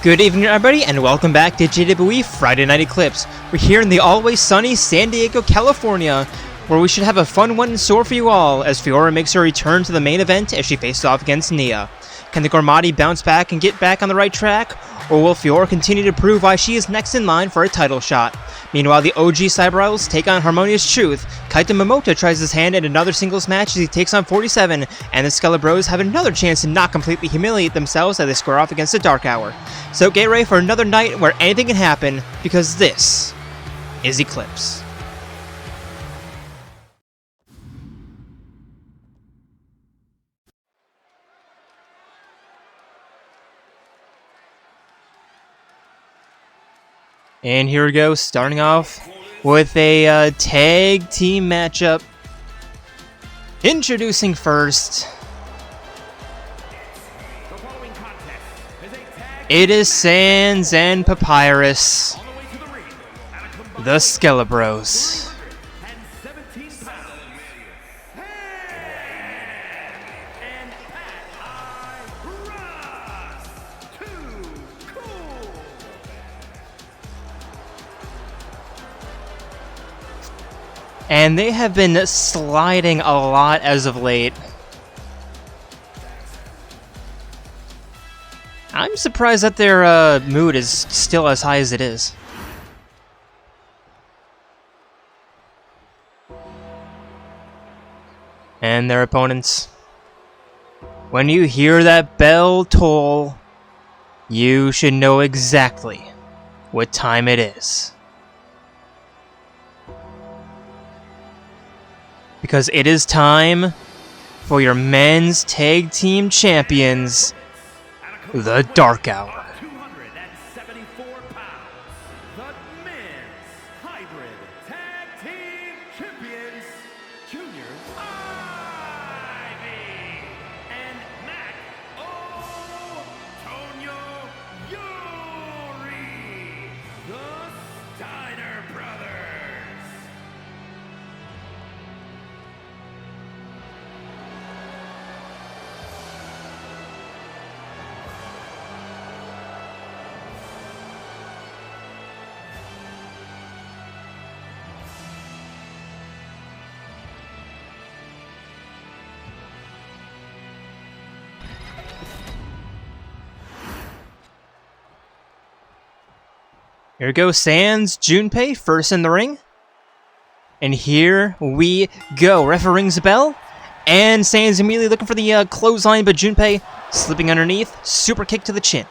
Good evening, everybody, and welcome back to JWE Friday Night Eclipse. We're here in the always sunny San Diego, California, where we should have a fun one in store for you all, as Fiora makes her return to the main event as she faces off against Nia. Can the Gormati bounce back and get back on the right track, or will Fiora continue to prove why she is next in line for a title shot? Meanwhile, the OG Cyber Idols take on Harmonious Truth. Kaito Momota tries his hand at another singles match as he takes on 47, and the Skelebros have another chance to not completely humiliate themselves as they square off against the Dark Hour. So get ready for another night where anything can happen, because this is Eclipse. And here we go, starting off with a tag team matchup. Introducing first, it is Sans and Papyrus, the Skelebros. And they have been sliding a lot as of late. I'm surprised that their mood is still as high as it is. And their opponents. When you hear that bell toll, you should know exactly what time it is. Because it is time for your men's tag team champions, the Dark Hour. 274 pounds, the men's hybrid tag team champions, Junior Ivy and Mac Antonio Yuri, the Steiner brothers. Here goes Sans, Junpei, first in the ring. And here we go. Referee rings the bell. And Sans immediately looking for the clothesline, but Junpei slipping underneath. Super kick to the chin.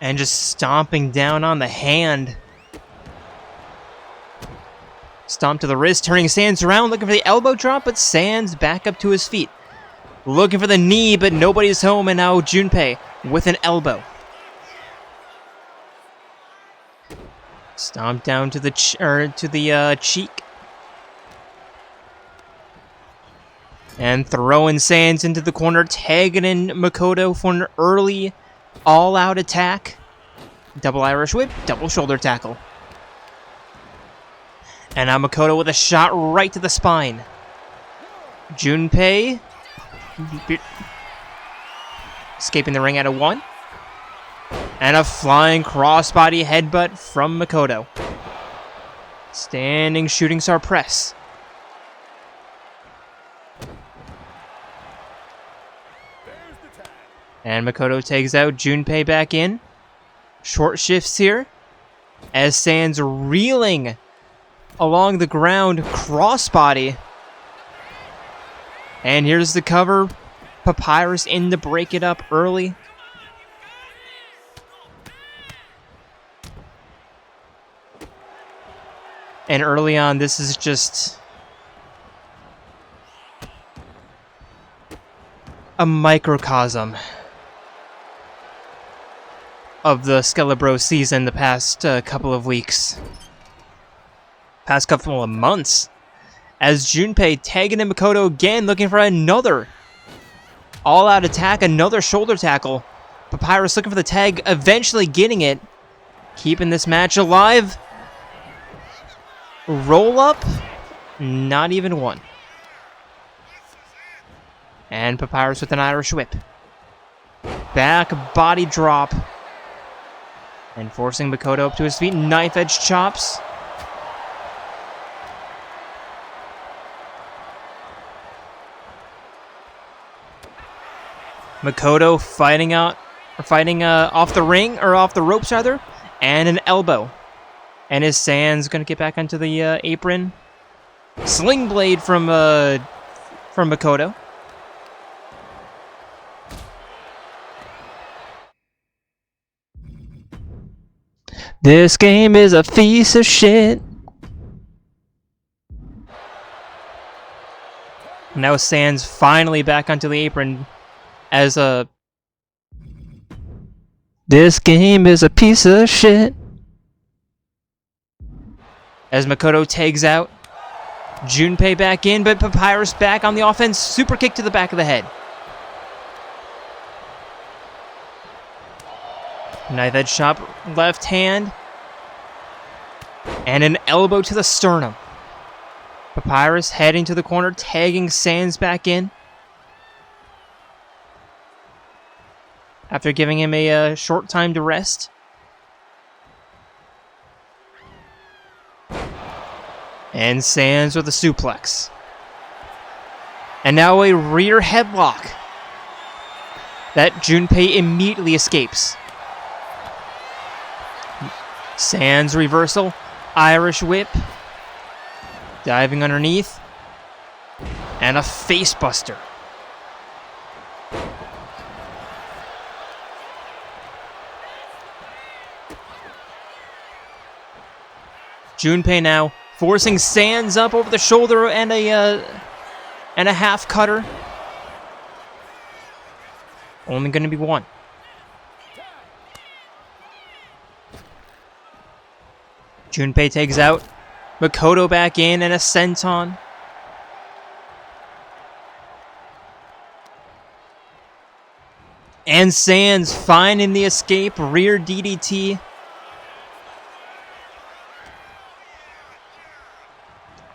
And just stomping down on the hand. Stomp to the wrist, turning Sans around, looking for the elbow drop, but Sans back up to his feet. Looking for the knee, but nobody's home, and now Junpei with an elbow. Stomp down to the cheek. And throwing Sans into the corner, tagging in Makoto for an early all-out attack. Double Irish whip, double shoulder tackle. And now Makoto with a shot right to the spine. Junpei escaping the ring out of one. And a flying crossbody headbutt from Makoto. Standing shooting star press. And Makoto takes out Junpei back in. Short shifts here. As Sans reeling along the ground, crossbody. And here's the cover. Papyrus in to break it up early. And early on, this is just a microcosm of the Skelebros season the past couple of weeks. Past couple of months. As Junpei tagging in Makoto again, looking for another all-out attack, another shoulder tackle. Papyrus looking for the tag, eventually getting it. Keeping this match alive. Roll up, not even one. And Papyrus with an Irish whip. back body drop. And forcing Makoto up to his feet. Knife edge chops. Makoto fighting off the ring, or off the ropes rather, and an elbow. And his Sans gonna get back onto the apron. Sling blade from Makoto. This game is a piece of shit. Now Sans finally back onto the apron as a... This game is a piece of shit. As Makoto tags out. Junpei back in, but Papyrus back on the offense. Super kick to the back of the head. Knife edge chop, left hand. And an elbow to the sternum. Papyrus heading to the corner, tagging Sans back in. After giving him a short time to rest. And Sans with a suplex. And now a rear headlock. That Junpei immediately escapes. Sans reversal. Irish whip. Diving underneath. And a face buster. Junpei now forcing Sans up over the shoulder and a half cutter. Only going to be one. Junpei takes out. Makoto back in and a senton. And Sans finding the escape. Rear DDT.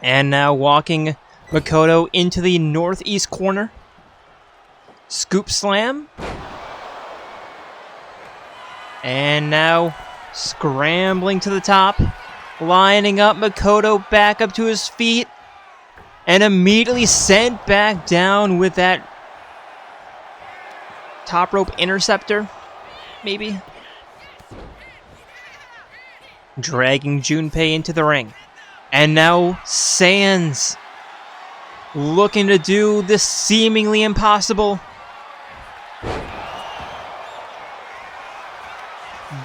And now walking Makoto into the northeast corner. Scoop slam. And now scrambling to the top. Lining up Makoto back up to his feet. And immediately sent back down with that top rope interceptor. Maybe. Dragging Junpei into the ring. And now Sans looking to do the seemingly impossible.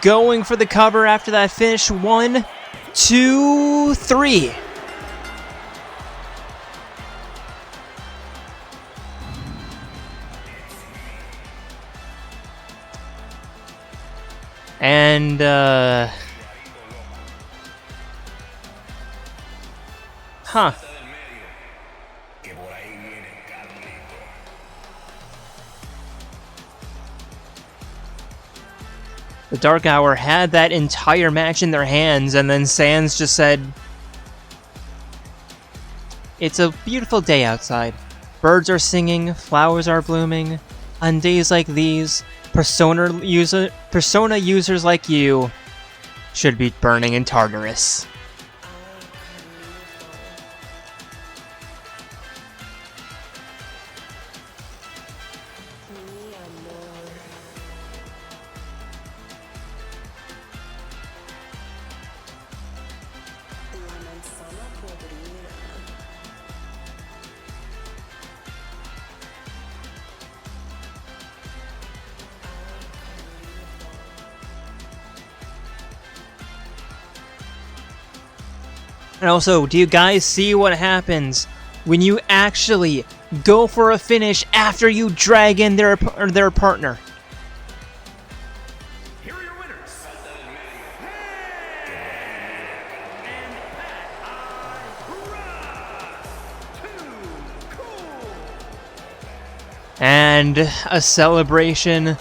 Going for the cover after that finish. 1, 2, 3. And the Dark Hour had that entire match in their hands, and then Sans just said, "It's a beautiful day outside. Birds are singing, flowers are blooming. On days like these, Persona users like you should be burning in Tartarus." And also, do you guys see what happens when you actually go for a finish after you drag in their partner? Here are your winners. And a celebration,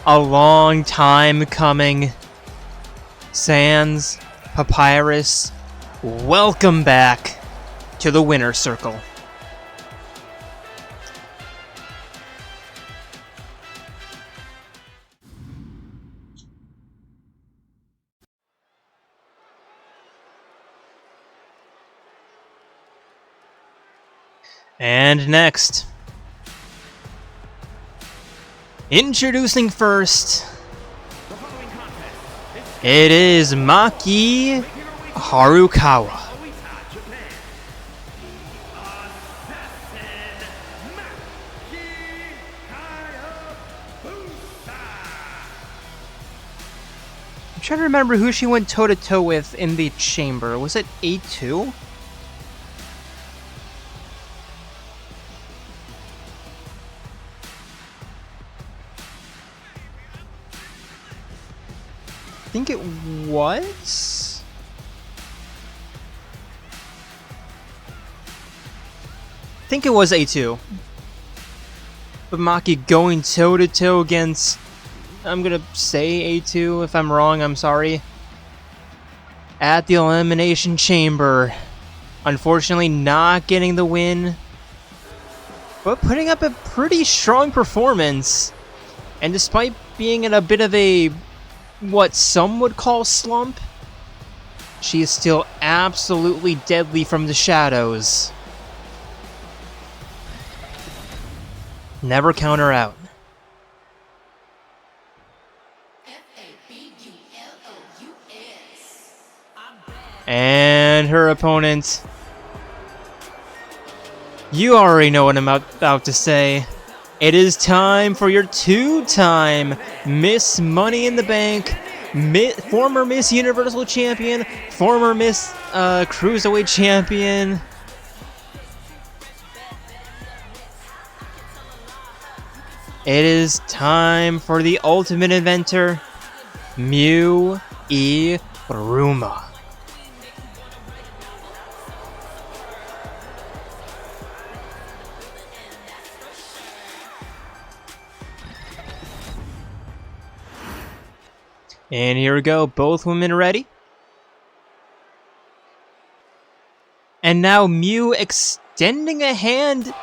a long time coming. Sans, Papyrus, welcome back to the winner's circle. And next, introducing first, it is Maki Harukawa. I'm trying to remember who she went toe-to-toe with in the chamber. Was it A2? I think it was? I think it was A2. But Maki going toe-to-toe against... I'm gonna say A2. If I'm wrong, I'm sorry. At the Elimination Chamber. Unfortunately, not getting the win. But putting up a pretty strong performance. And despite being in a bit of a... what some would call slump, she is still absolutely deadly from the shadows. Never count her out. And her opponent. You already know what I'm about to say. It is time for your two-time Miss Money in the Bank, former Miss Universal Champion, former Miss Cruiserweight Champion. It is time for the Ultimate Inventor, Iruma. And here we go, both women ready. And now Mew extending a hand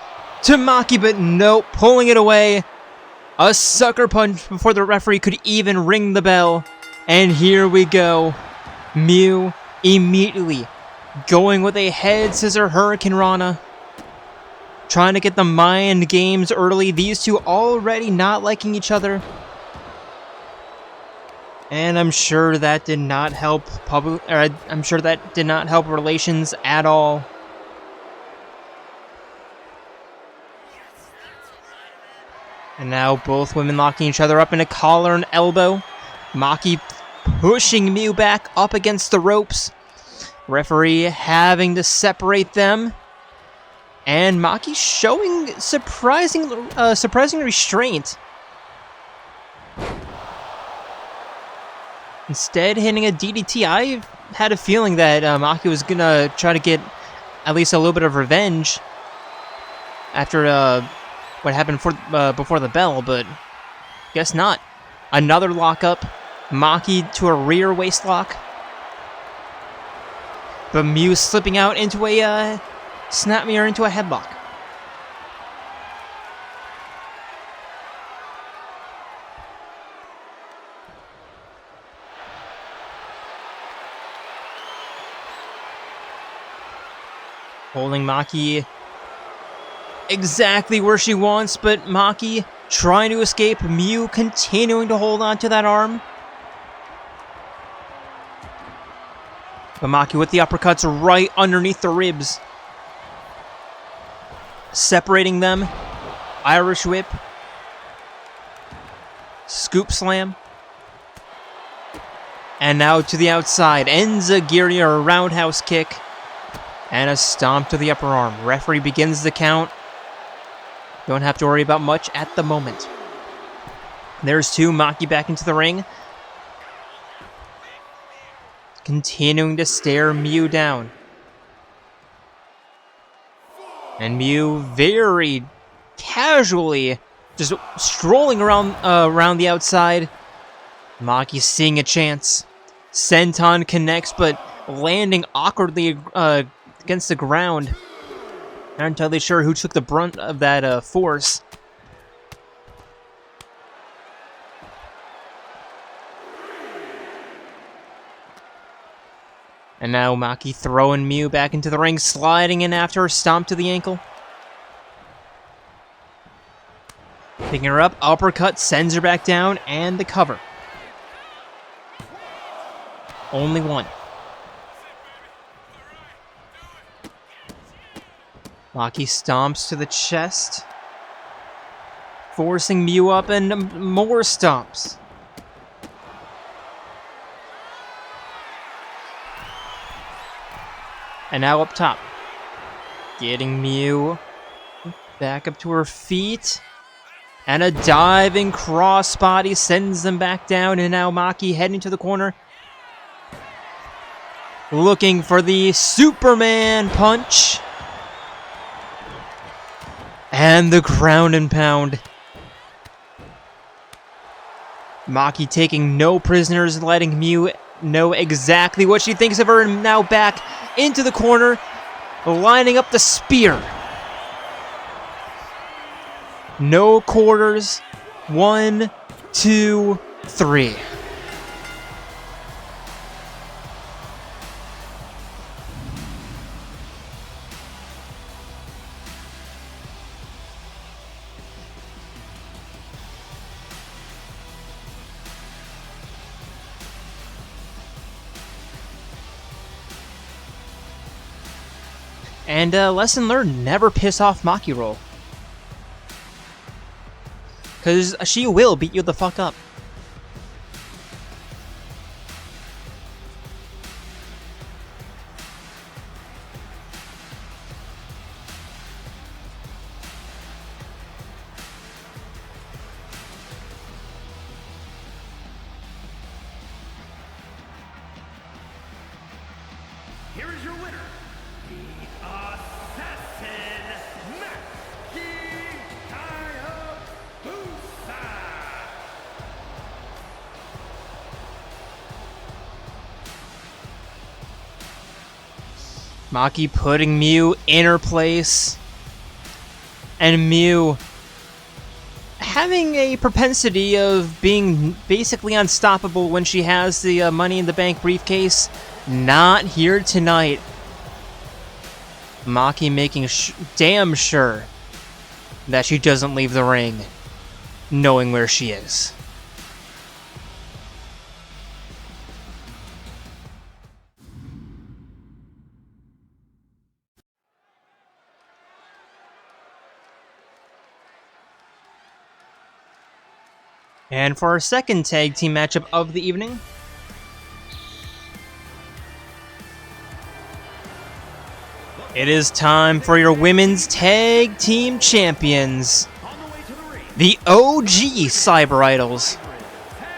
to Maki, but no, pulling it away. A sucker punch before the referee could even ring the bell. And here we go. Mew immediately going with a head scissor Hurricane Rana. Trying to get the mind games early. These two already not liking each other. And I'm sure that did not help I'm sure that did not help relations at all. And now both women locking each other up in a collar and elbow. Maki pushing Mew back up against the ropes. Referee having to separate them. And Maki showing surprising restraint. Instead, hitting a DDT. I had a feeling that Maki was gonna try to get at least a little bit of revenge after what happened before the bell, but guess not. Another lockup. Maki to a rear waist lock. But Mew slipping out into a snap mirror into a headlock. Holding Maki exactly where she wants, but Maki trying to escape. Mew continuing to hold on to that arm. But Maki with the uppercuts right underneath the ribs. Separating them. Irish whip. Scoop slam. And now to the outside. Enzigiri, a roundhouse kick. And a stomp to the upper arm. Referee begins the count. Don't have to worry about much at the moment. There's two. Maki back into the ring. Continuing to stare Mew down. And Mew very casually just strolling around the outside. Maki seeing a chance. Senton connects, but landing awkwardly against the ground. Not entirely sure who took the brunt of that force. And now Maki throwing Mew back into the ring, sliding in after her, stomp to the ankle. Picking her up, uppercut, sends her back down, and the cover. Only one. Maki stomps to the chest, forcing Mew up, and more stomps. And now up top. Getting Mew back up to her feet. And a diving crossbody sends them back down. And now Maki heading to the corner. Looking for the Superman punch. And the ground and pound. Maki taking no prisoners, letting Mew know exactly what she thinks of her, and now back into the corner, lining up the spear. No quarters. 1, 2, 3. And lesson learned, never piss off Maki roll. Because she will beat you the fuck up. Here is your winner, the Assassin, Maki Hayabusa. Maki putting Mew in her place. And Mew having a propensity of being basically unstoppable when she has the Money in the Bank briefcase. Not here tonight. Maki making damn sure that she doesn't leave the ring knowing where she is. And for our second tag team matchup of the evening, it is time for your women's tag team champions, the OG Cyber Idols.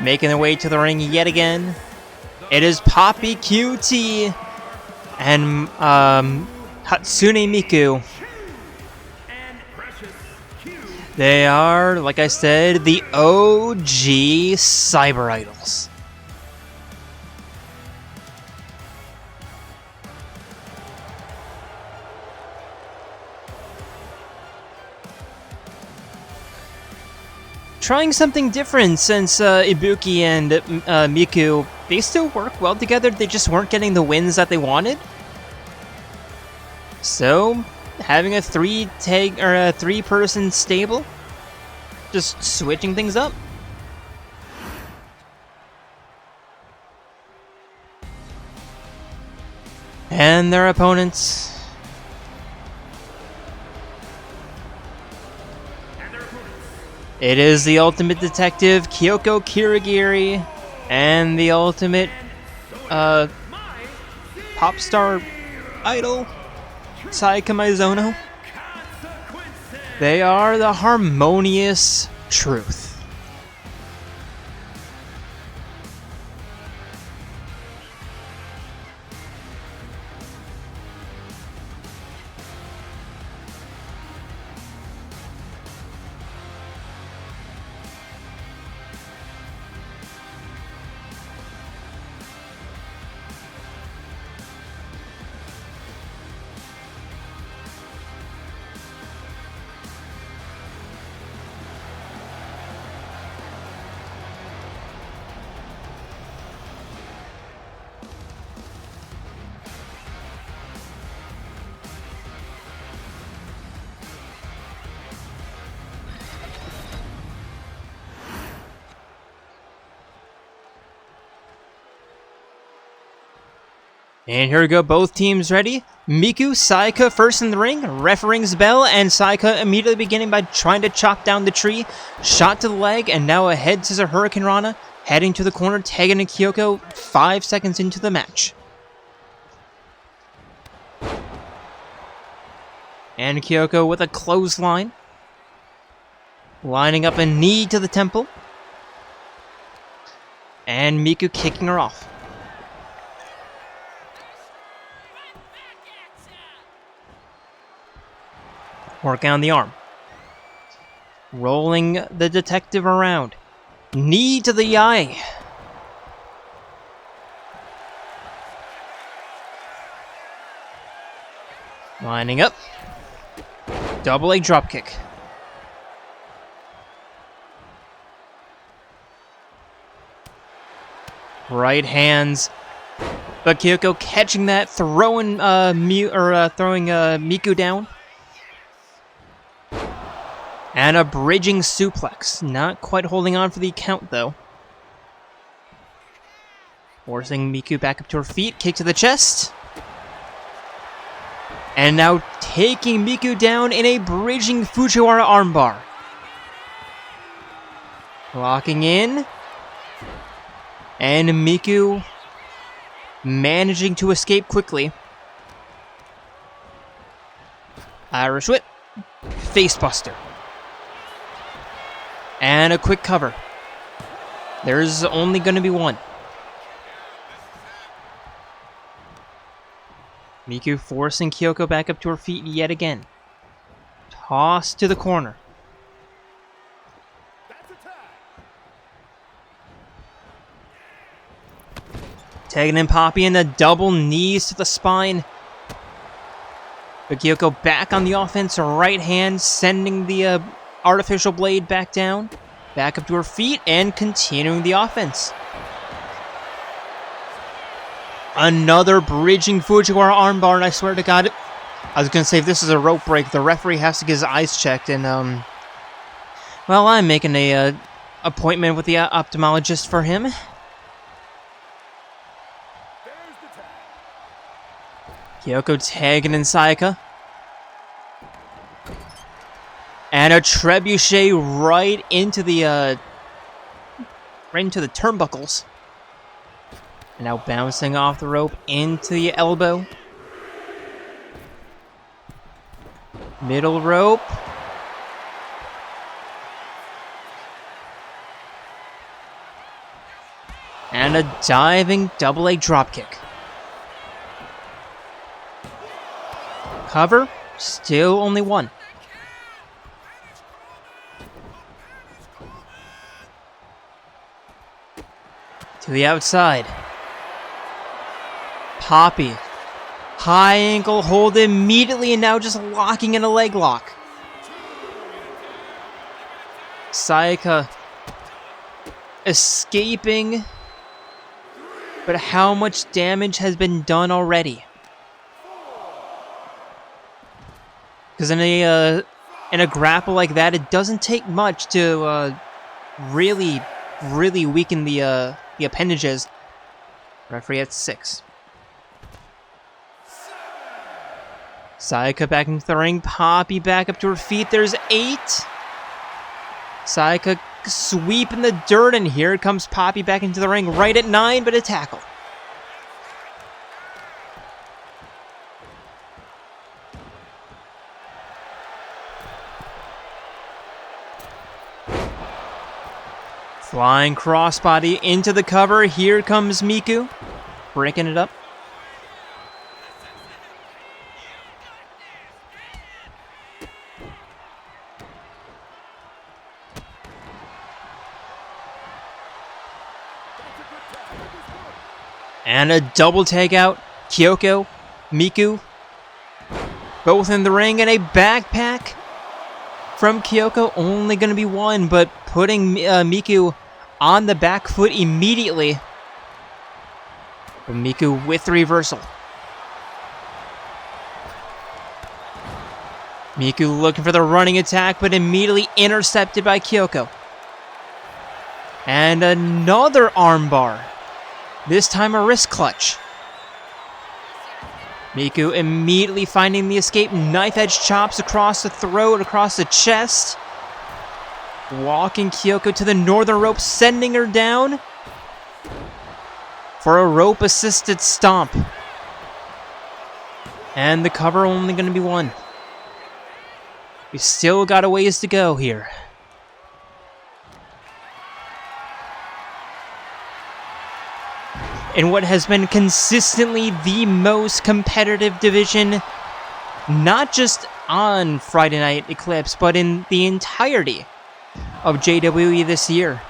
Making their way to the ring yet again, it is Poppi QT and Hatsune Miku. They are, like I said, the OG Cyber Idols. Trying something different since Ibuki and Miku, they still work well together, they just weren't getting the wins that they wanted. So, having a three-person stable, just switching things up. And their opponents. It is the Ultimate Detective, Kyoko Kirigiri, and the Ultimate Pop Star Idol, Saika Mizono. They are the Harmonious Truth. And here we go, both teams ready. Miku, Sayaka first in the ring, ref rings bell, and Sayaka immediately beginning by trying to chop down the tree. Shot to the leg, and now ahead to the Hurricane Rana, heading to the corner, tagging in Kyoko 5 seconds into the match. And Kyoko with a clothesline. Lining up a knee to the temple. And Miku kicking her off. Working on the arm. Rolling the detective around. Knee to the eye. Lining up. Double leg dropkick. Right hands. But Kyoko catching that, throwing Miku down. And a bridging suplex. Not quite holding on for the count, though. Forcing Miku back up to her feet. Kick to the chest. And now taking Miku down in a bridging Fujiwara armbar. Locking in. And Miku managing to escape quickly. Irish whip. Facebuster. And a quick cover. There's only going to be one. Miku forcing Kyoko back up to her feet yet again. Toss to the corner. Tagging in Poppi in the double knees to the spine. But Kyoko back on the offense, right hand sending the artificial blade back down, back up to her feet, and continuing the offense. Another bridging Fujiwara armbar, and I swear to God, I was going to say if this is a rope break, the referee has to get his eyes checked, and, well, I'm making a appointment with the ophthalmologist for him. Kyoko tagging in Sayaka. And a trebuchet right into the turnbuckles. And now bouncing off the rope into the elbow. Middle rope. And a diving double leg dropkick. Cover, still only one. To the outside. Poppi. High ankle hold immediately, and now just locking in a leg lock. Sayaka escaping. But how much damage has been done already? Because in a grapple like that, it doesn't take much to really weaken the appendages. Referee at 6. Sayaka back into the ring. Poppi back up to her feet. There's 8. Sayaka sweeping the dirt, and here comes Poppi back into the ring. Right at 9, but a tackle. Flying crossbody into the cover. Here comes Miku. Breaking it up. And a double takeout. Kyoko, Miku, both in the ring, and a backpack from Kyoko. Only going to be one, but putting Miku on the back foot immediately. But Miku with the reversal. Miku looking for the running attack, but immediately intercepted by Kyoko. And another armbar. This time a wrist clutch. Miku immediately finding the escape. Knife edge chops across the throat, across the chest. Walking Kyoko to the northern rope, sending her down for a rope-assisted stomp. And the cover only going to be one. We still got a ways to go here. In what has been consistently the most competitive division, not just on Friday Night Eclipse, but in the entirety of JWE this year.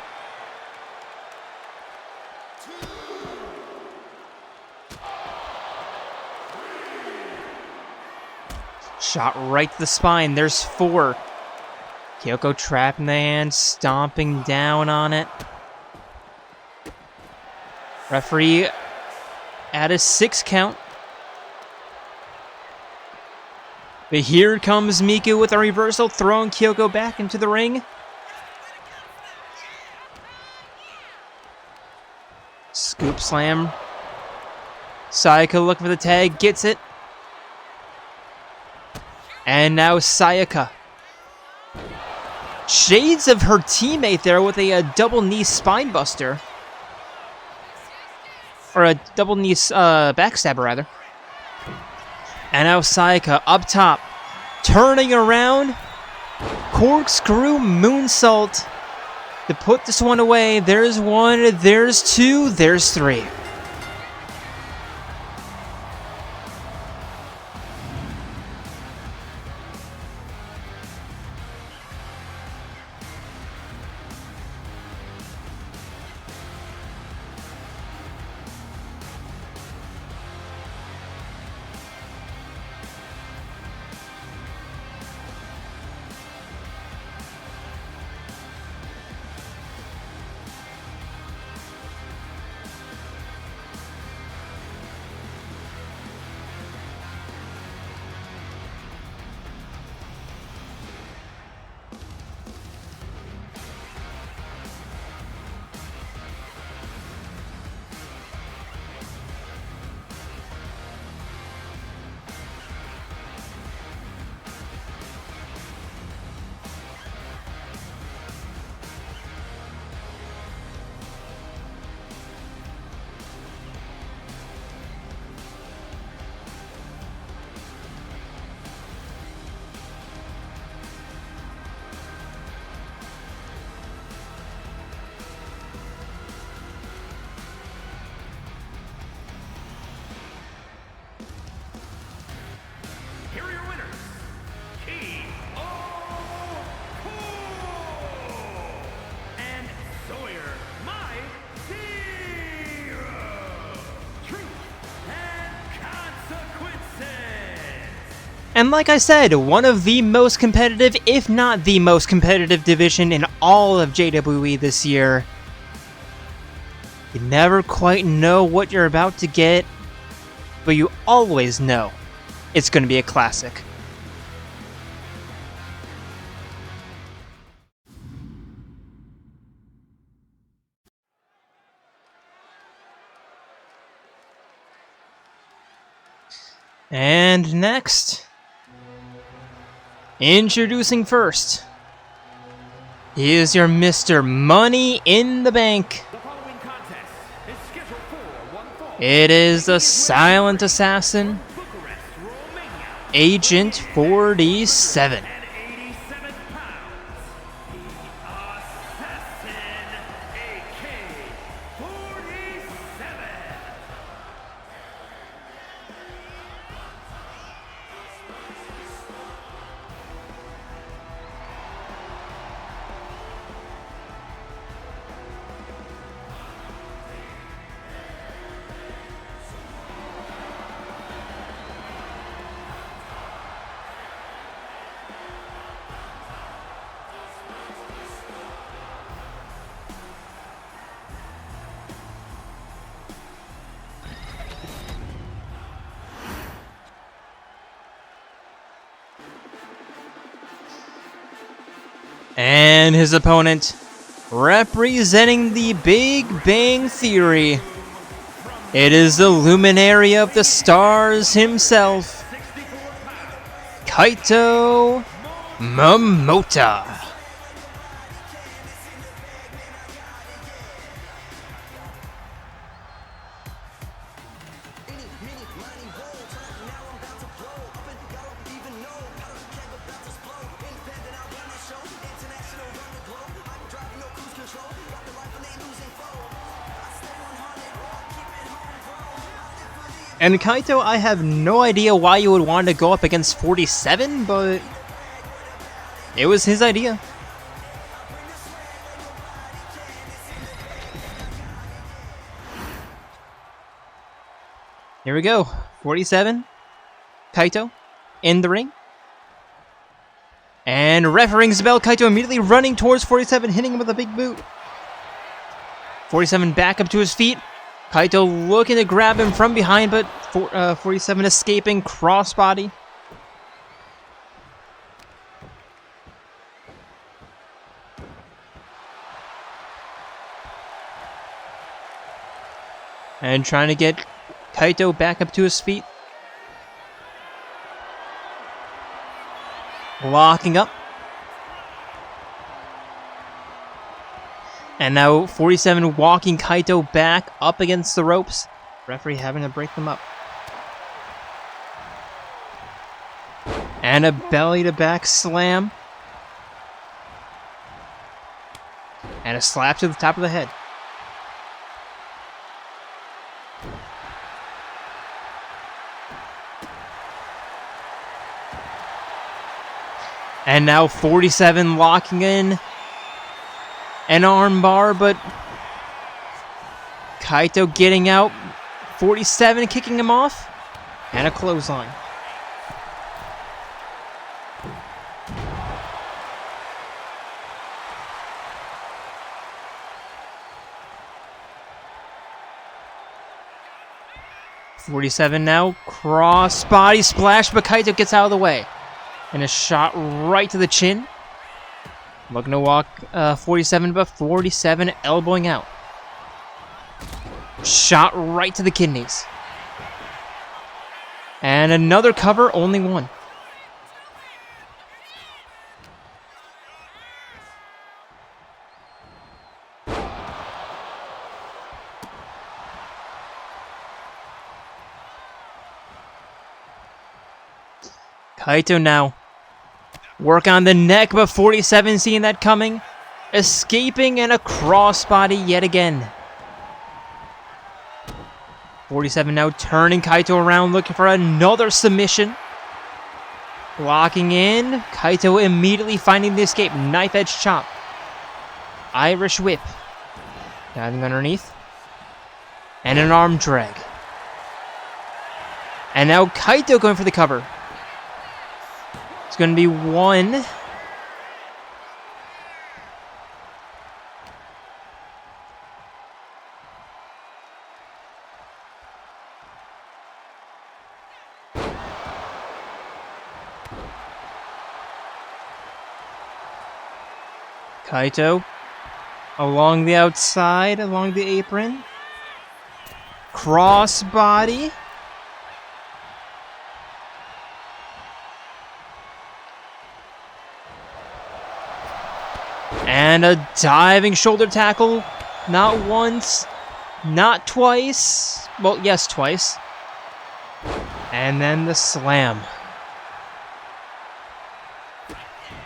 Shot right to the spine. There's 4. Kyoko trapped in the hand, stomping down on it. Referee at a 6 count. But here comes Miku with a reversal, throwing Kyoko back into the ring. Scoop slam. Sayaka looking for the tag, gets it. And now Sayaka. Shades of her teammate there with a double knee spine buster. Or a double knee backstabber, rather. And now Sayaka up top. Turning around. Corkscrew moonsault to put this one away. There's 1, there's 2, there's 3. And like I said, one of the most competitive, if not the most competitive division in all of JWE this year. You never quite know what you're about to get, but you always know it's going to be a classic. And next, introducing first, he is your Mr. Money in the Bank. The following contest is scheduled for one fall. It is the Silent Assassin, Bucharest, Romania, Agent 47. and 87 pounds, the Assassin, AK-47. And his opponent, representing the Big Bang Theory, From It is the luminary of the stars himself, Kaito Momota. And Kaito, I have no idea why you would want to go up against 47, but it was his idea. Here we go. 47. Kaito in the ring. And ref rings the bell. Kaito immediately running towards 47, hitting him with a big boot. 47 back up to his feet. Kaito looking to grab him from behind, but 47 escaping, crossbody. And trying to get Kaito back up to his feet. Locking up. And now 47 walking Kaito back up against the ropes. Referee having to break them up. And a belly to back slam. And a slap to the top of the head. And now 47 locking in an armbar, but Kaito getting out. 47 kicking him off. And a clothesline. .47 now. Cross body splash, but Kaito gets out of the way. And a shot right to the chin. Looking to walk 47, but 47 elbowing out. Shot right to the kidneys. And another cover, only one. Kaito now. Work on the neck, but 47 seeing that coming. Escaping and a crossbody yet again. 47 now turning Kaito around, looking for another submission. Blocking in. Kaito immediately finding the escape. Knife edge chop. Irish whip. Diving underneath. And an arm drag. And now Kaito going for the cover. It's going to be one. Kaito along the outside, along the apron. Crossbody. And a diving shoulder tackle. Not once, not twice. Well, yes, twice. And then the slam.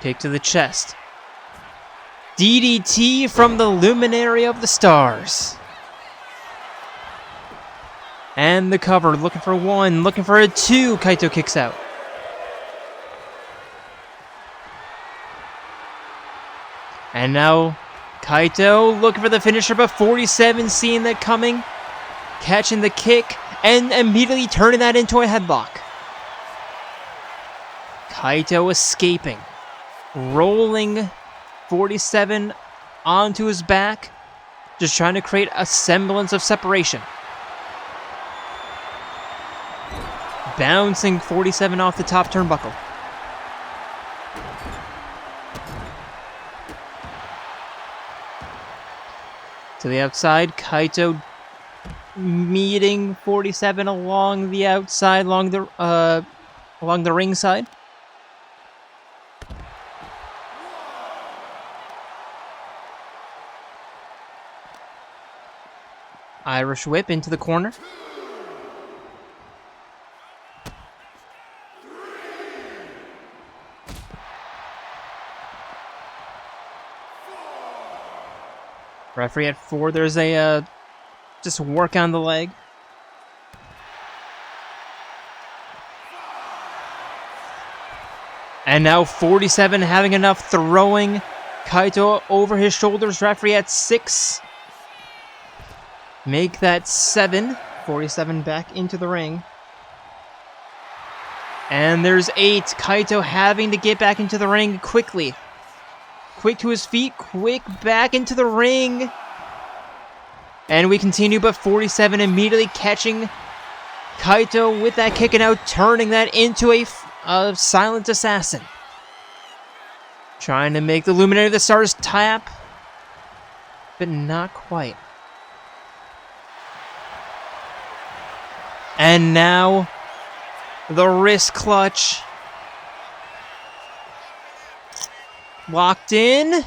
Kick to the chest. DDT from the luminary of the stars. And the cover, looking for one, looking for a two. Kaito kicks out. And now Kaito looking for the finisher, but 47 seeing that coming. Catching the kick and immediately turning that into a headlock. Kaito escaping. Rolling 47 onto his back. Just trying to create a semblance of separation. Bouncing 47 off the top turnbuckle. To the outside, Kaito meeting 47 along the outside, along the ring side. Irish whip into the corner. Referee at 4. There's a just work on the leg. And now 47 having enough, throwing Kaito over his shoulders. Referee at 6. Make that 7. 47 back into the ring. And there's 8. Kaito having to get back into the ring quickly. Quick to his feet, quick back into the ring. And we continue, but 47 immediately catching Kaito with that kick and out, turning that into a silent assassin. Trying to make the Luminary of the Stars tap, but not quite. And now, the wrist clutch. Locked in,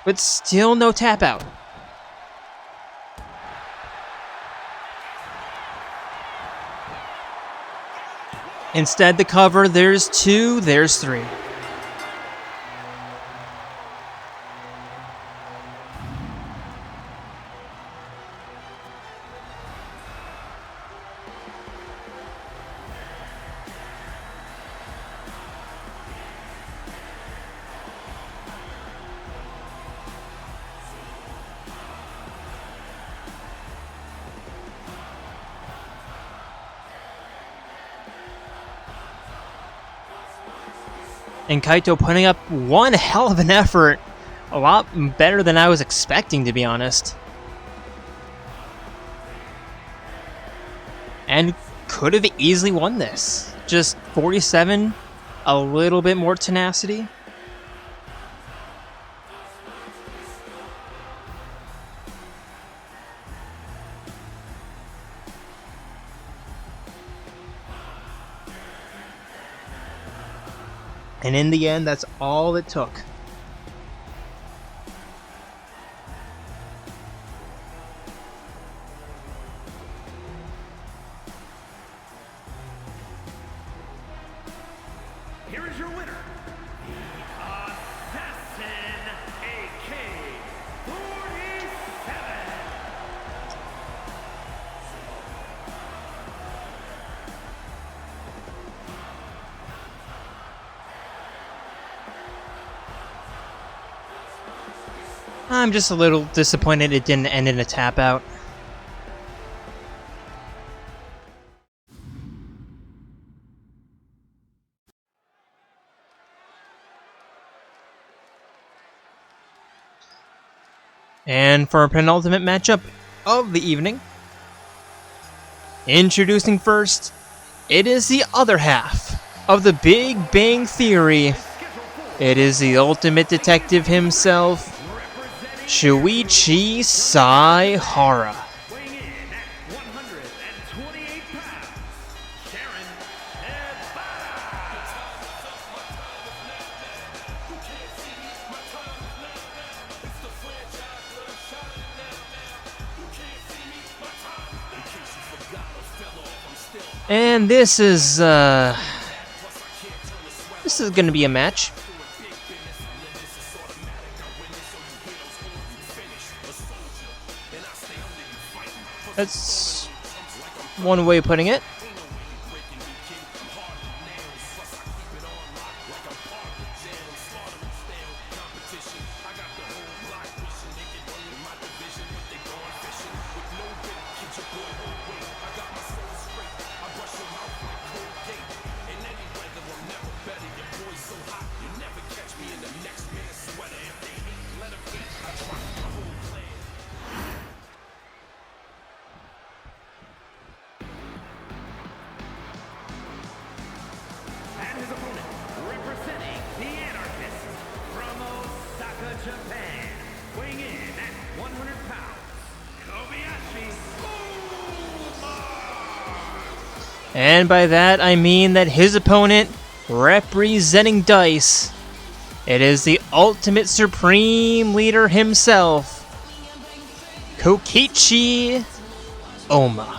but still no tap out. Instead, the cover, there's 2, there's 3. And Kaito putting up one hell of an effort. A lot better than I was expecting, to be honest. And could have easily won this. Just 47, a little bit more tenacity. And in the end, that's all it took. Here is your winner, the Assassin AK-47. I'm just a little disappointed it didn't end in a tap out. And for our penultimate matchup of the evening, introducing first, it is the other half of the Big Bang Theory. It is the ultimate detective himself, Shuichi Saihara. Weighing in at 128 pounds, Sharon And this is going to be a match. That's one way of putting it. And by that, I mean that his opponent, representing Dice, it is the ultimate supreme leader himself, Kokichi Oma.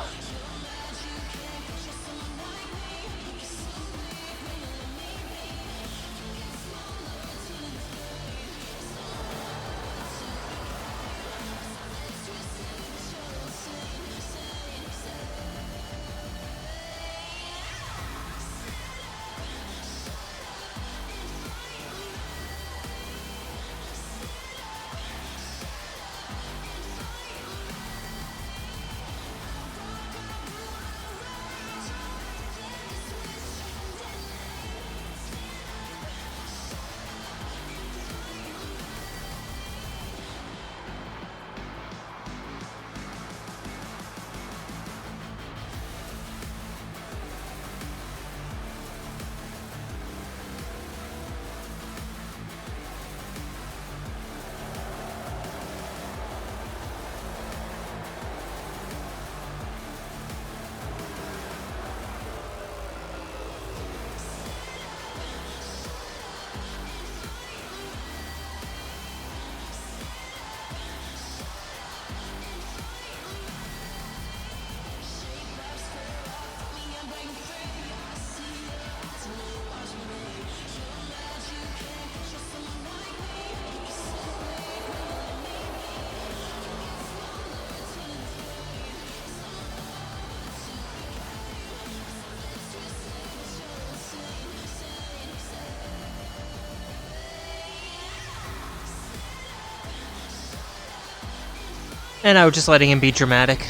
And I was just letting him be dramatic.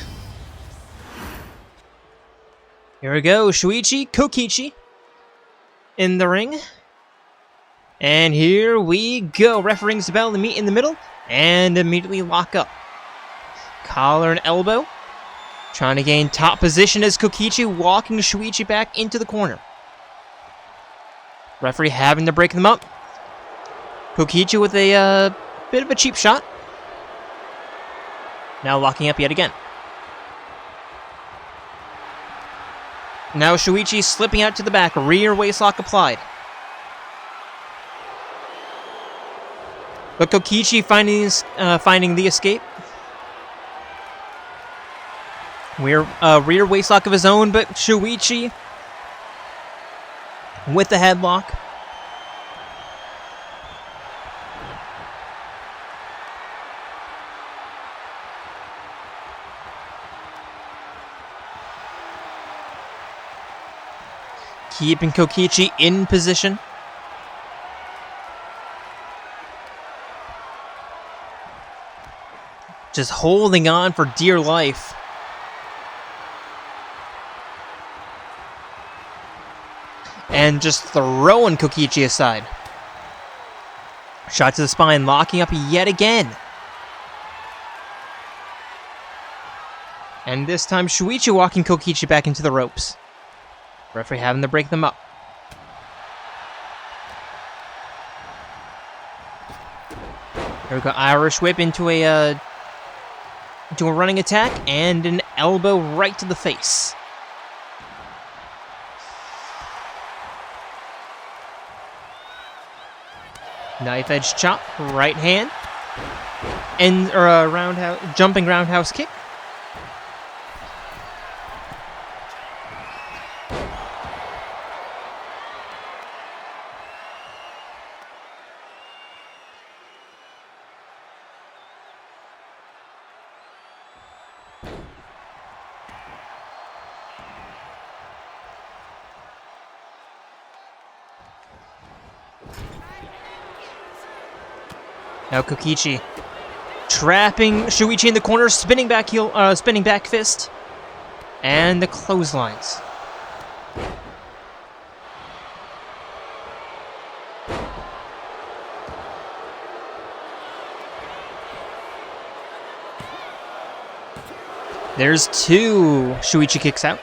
Here we go, Shuichi, Kokichi in the ring. And here we go. Ref rings the bell to meet in the middle and immediately lock up. Collar and elbow. Trying to gain top position as Kokichi walking Shuichi back into the corner. Referee having to break them up. Kokichi with a bit of a cheap shot. Now locking up yet again. Now Shuichi slipping out to the back. Rear waistlock applied. But Kokichi finding the escape. Rear waistlock of his own, but Shuichi with the headlock. Keeping Kokichi in position. Just holding on for dear life. And just throwing Kokichi aside. Shot to the spine, locking up yet again. And this time Shuichi walking Kokichi back into the ropes. Referee having to break them up. Here we go, Irish whip into a running attack and an elbow right to the face. Knife edge chop, right hand, and a jumping roundhouse kick. Now Kokichi trapping Shuichi in the corner, spinning back fist, and the clotheslines. There's two. Shuichi kicks out.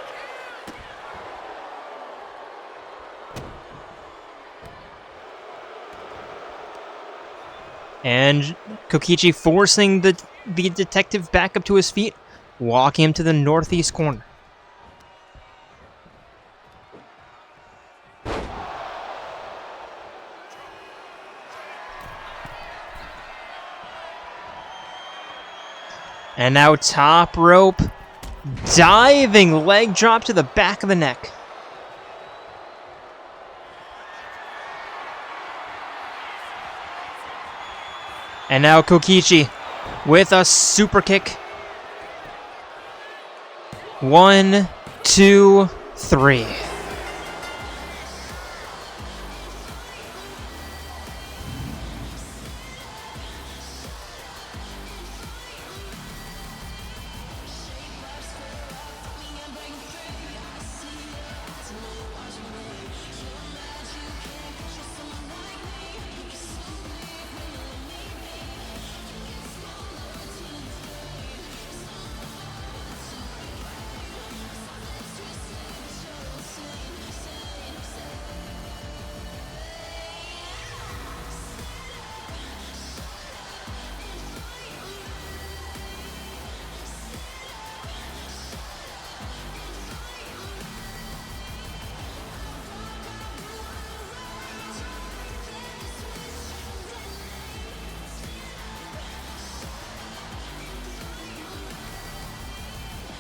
And Kokichi forcing the detective back up to his feet, walking him to the northeast corner. And now top rope. Diving leg drop to the back of the neck. And now Kokichi with a super kick. 1, 2, 3.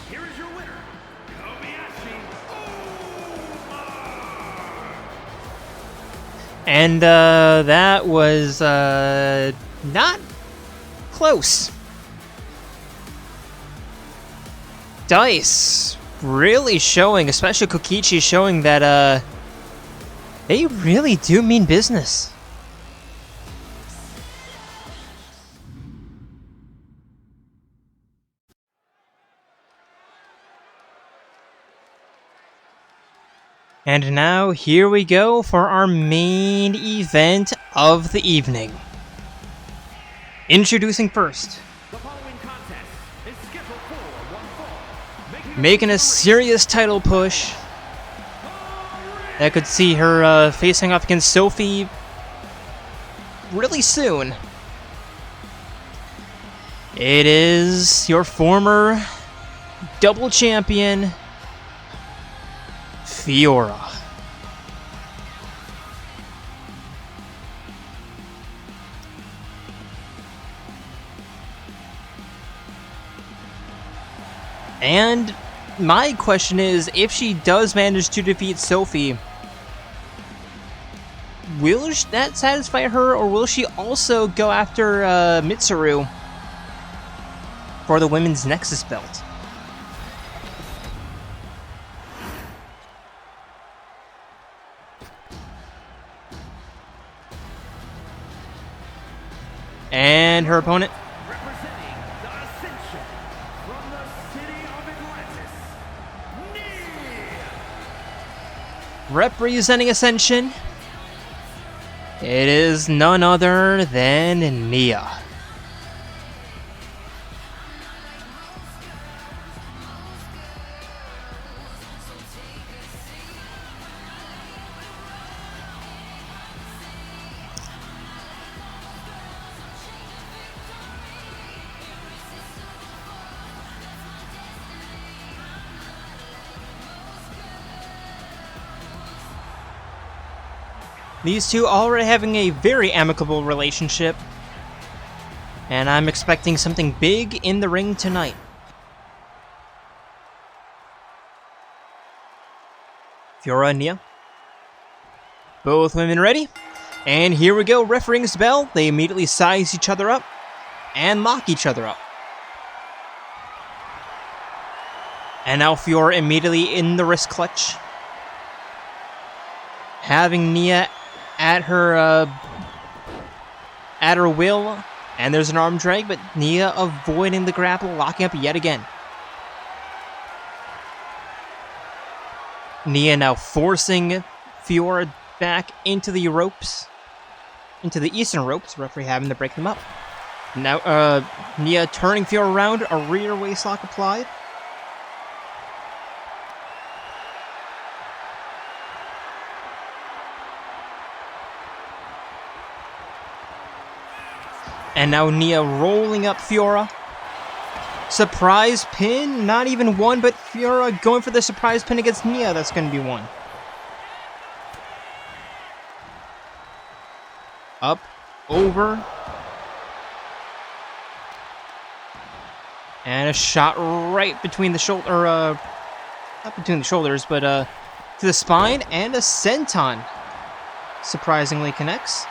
Here is your winner, Kobayashi. And that was not close. Dice really showing, especially Kokichi, showing that they really do mean business. And now, here we go for our main event of the evening. Introducing first, The following contest is scheduled for one fall. making a serious title push. I could see her facing off against Sophie really soon. It is your former double champion, Fiora. And my question is, if she does manage to defeat Sophie, will that satisfy her, or will she also go after Mitsuru for the women's Nexus belt? And her opponent, Representing the Ascension from the city of Atlantis, Nia. representing Ascension, it is none other than Nia. These two already having a very amicable relationship, and I'm expecting something big in the ring tonight. Fiora and Nia. Both women ready? And here we go, ref rings the bell. They immediately size each other up and lock each other up. And now Fiora immediately in the wrist clutch, having Nia at her will, and there's an arm drag, but Nia avoiding the grapple, locking up yet again. Nia now forcing Fiora back into the ropes, into the eastern ropes, referee having to break them up. Now Nia turning Fiora around, a rear waist lock applied. And now Nia rolling up Fiora. Surprise pin, not even one, but Fiora going for the surprise pin against Nia. That's going to be one. Up, over. And a shot right between the shoulder, not between the shoulders, but to the spine, and a senton surprisingly connects.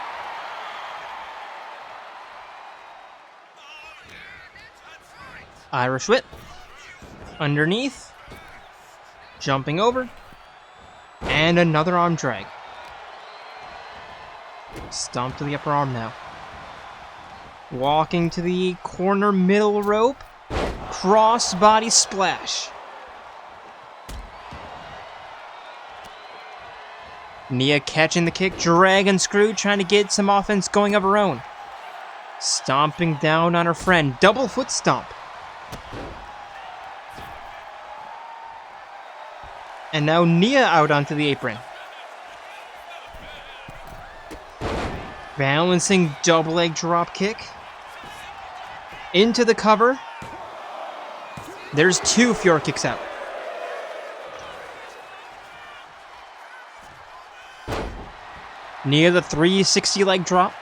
Irish whip. Underneath. Jumping over. And another arm drag. Stomp to the upper arm now. Walking to the corner middle rope. Cross body splash. Nia catching the kick. Dragon screw, trying to get some offense going of her own. Stomping down on her friend. Double foot stomp. And now Nia out onto the apron. Balancing double leg drop kick. Into the cover. There's two Fiora kicks out. Nia the 360 leg drop.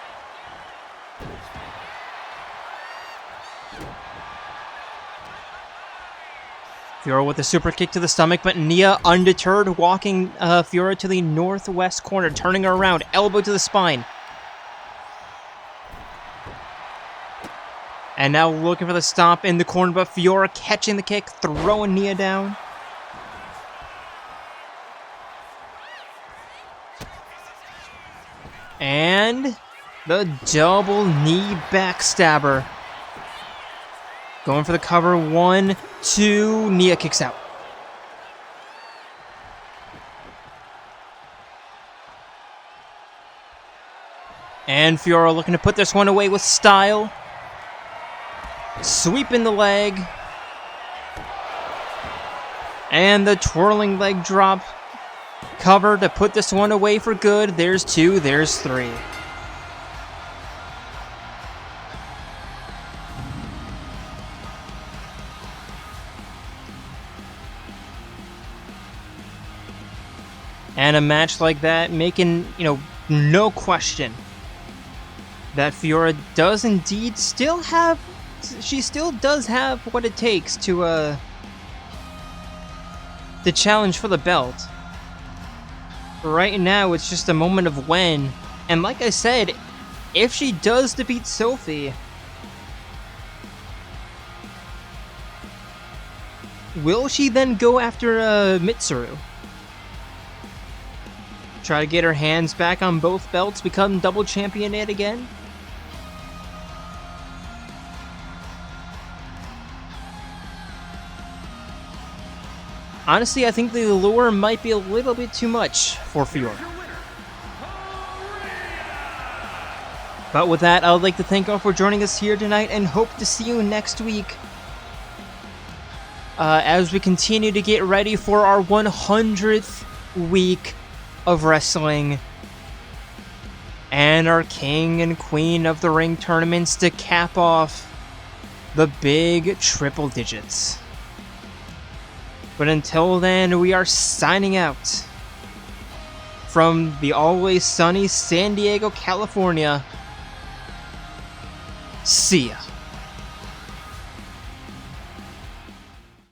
Fiora with a super kick to the stomach, but Nia undeterred, walking Fiora to the northwest corner, turning her around, elbow to the spine. And now looking for the stomp in the corner, but Fiora catching the kick, throwing Nia down. And the double knee backstabber. Going for the cover, 1, 2, Nia kicks out. And Fiora looking to put this one away with style. Sweeping the leg. And the twirling leg drop. Cover to put this one away for good. There's 2, there's 3. And a match like that, making, no question that Fiora does indeed still have, she still does have what it takes to challenge for the belt. Right now, it's just a moment of when, and like I said, if she does defeat Sophie, will she then go after Mitsuru? Try to get her hands back on both belts, become double champion yet again? Honestly, I think the allure might be a little bit too much for Fiora. But with that, I would like to thank all for joining us here tonight and hope to see you next week as we continue to get ready for our 100th week of wrestling and our King and Queen of the Ring tournaments to cap off the big triple digits. But until then, we are signing out from the always sunny San Diego, California. See ya.